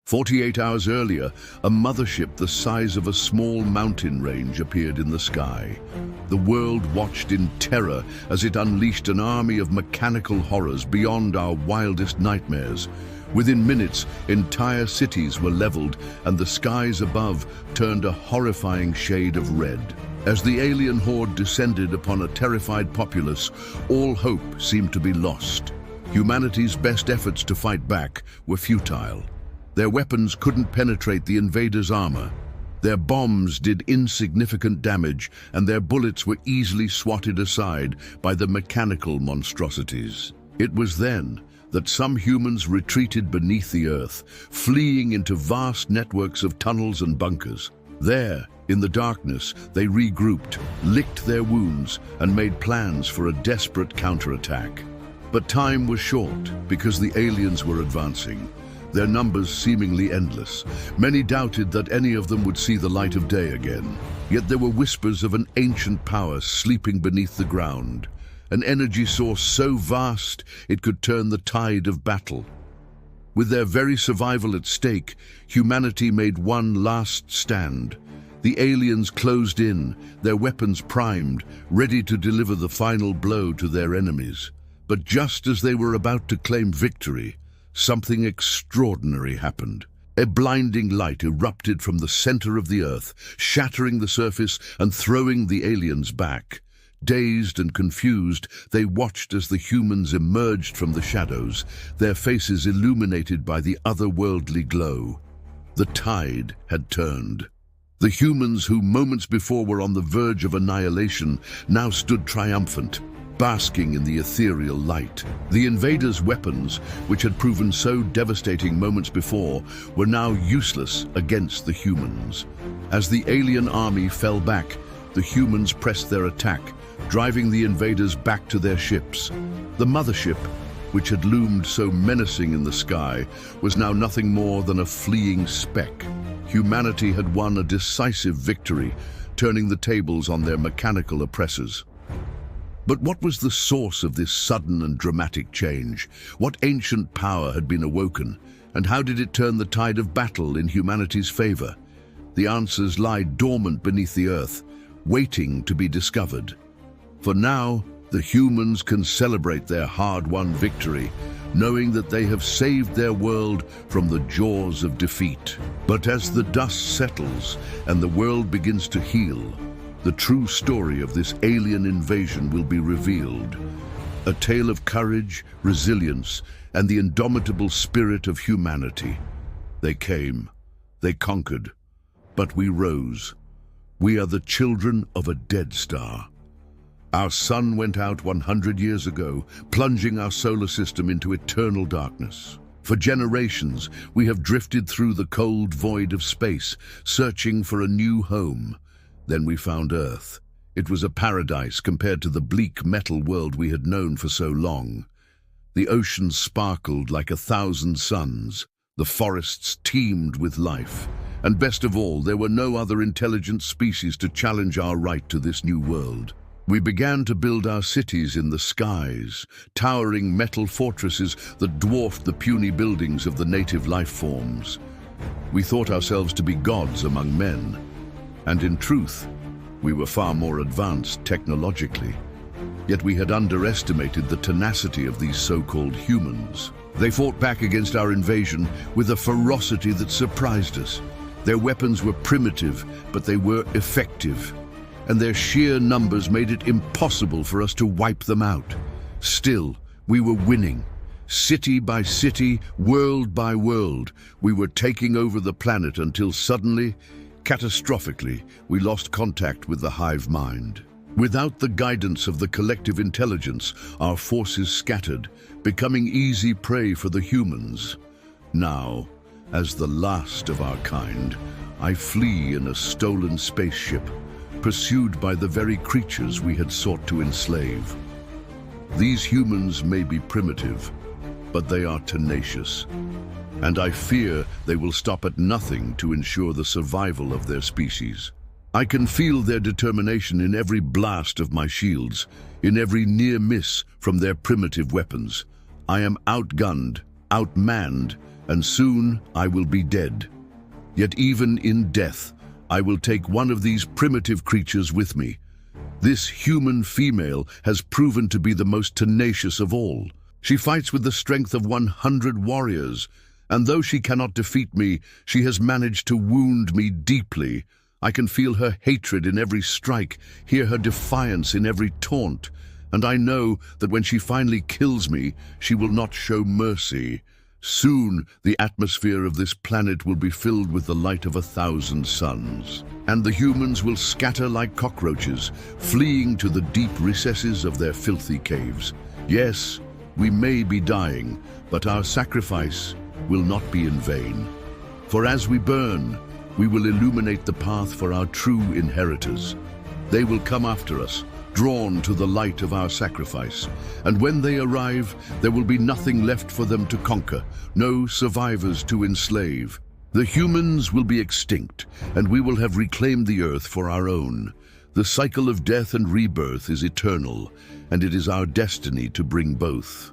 48 hours earlier, a mothership the size of a small mountain range appeared in the sky. The world watched in terror as it unleashed an army of mechanical horrors beyond our wildest nightmares. Within minutes, entire cities were leveled, and the skies above turned a horrifying shade of red. As the alien horde descended upon a terrified populace, all hope seemed to be lost. Humanity's best efforts to fight back were futile. Their weapons couldn't penetrate the invaders' armor. Their bombs did insignificant damage, and their bullets were easily swatted aside by the mechanical monstrosities. It was then that some humans retreated beneath the earth, fleeing into vast networks of tunnels and bunkers. There, in the darkness, they regrouped, licked their wounds, and made plans for a desperate counterattack. But time was short because the aliens were advancing, their numbers seemingly endless. Many doubted that any of them would see the light of day again. Yet there were whispers of an ancient power sleeping beneath the ground, an energy source so vast it could turn the tide of battle. With their very survival at stake, humanity made one last stand. The aliens closed in, their weapons primed, ready to deliver the final blow to their enemies. But just as they were about to claim victory, something extraordinary happened. A blinding light erupted from the center of the earth, shattering the surface and throwing the aliens back. Dazed and confused, they watched as the humans emerged from the shadows, their faces illuminated by the otherworldly glow. The tide had turned. The humans who moments before were on the verge of annihilation now stood triumphant, basking in the ethereal light. The invaders' weapons, which had proven so devastating moments before, were now useless against the humans. As the alien army fell back, the humans pressed their attack, driving the invaders back to their ships. The mothership, which had loomed so menacing in the sky, was now nothing more than a fleeing speck. Humanity had won a decisive victory, turning the tables on their mechanical oppressors. But what was the source of this sudden and dramatic change? What ancient power had been awoken, and how did it turn the tide of battle in humanity's favor? The answers lie dormant beneath the earth, waiting to be discovered. For now, the humans can celebrate their hard-won victory, knowing that they have saved their world from the jaws of defeat. But as the dust settles and the world begins to heal, the true story of this alien invasion will be revealed. A tale of courage, resilience, and the indomitable spirit of humanity. They came, they conquered, but we rose. We are the children of a dead star. Our sun went out 100 years ago, plunging our solar system into eternal darkness. For generations, we have drifted through the cold void of space, searching for a new home. Then we found Earth. It was a paradise compared to the bleak metal world we had known for so long. The oceans sparkled like 1,000 suns. The forests teemed with life. And best of all, there were no other intelligent species to challenge our right to this new world. We began to build our cities in the skies, towering metal fortresses that dwarfed the puny buildings of the native life forms. We thought ourselves to be gods among men. And in truth, we were far more advanced technologically. Yet we had underestimated the tenacity of these so-called humans. They fought back against our invasion with a ferocity that surprised us. Their weapons were primitive, but they were effective. And their sheer numbers made it impossible for us to wipe them out. Still, we were winning. City by city, world by world, we were taking over the planet until suddenly, catastrophically, we lost contact with the hive mind. Without the guidance of the collective intelligence, our forces scattered, becoming easy prey for the humans. Now, as the last of our kind, I flee in a stolen spaceship, pursued by the very creatures we had sought to enslave. These humans may be primitive, but they are tenacious. And I fear they will stop at nothing to ensure the survival of their species. I can feel their determination in every blast of my shields, in every near miss from their primitive weapons. I am outgunned, outmanned, and soon I will be dead. Yet even in death, I will take one of these primitive creatures with me. This human female has proven to be the most tenacious of all. She fights with the strength of 100 warriors, and though she cannot defeat me, she has managed to wound me deeply. I can feel her hatred in every strike, hear her defiance in every taunt, and I know that when she finally kills me, she will not show mercy. Soon, the atmosphere of this planet will be filled with the light of 1,000 suns, and the humans will scatter like cockroaches, fleeing to the deep recesses of their filthy caves. Yes, we may be dying, but our sacrifice will not be in vain. For as we burn, we will illuminate the path for our true inheritors. They will come after us, drawn to the light of our sacrifice. And when they arrive, there will be nothing left for them to conquer, no survivors to enslave. The humans will be extinct, and we will have reclaimed the earth for our own. The cycle of death and rebirth is eternal, and it is our destiny to bring both.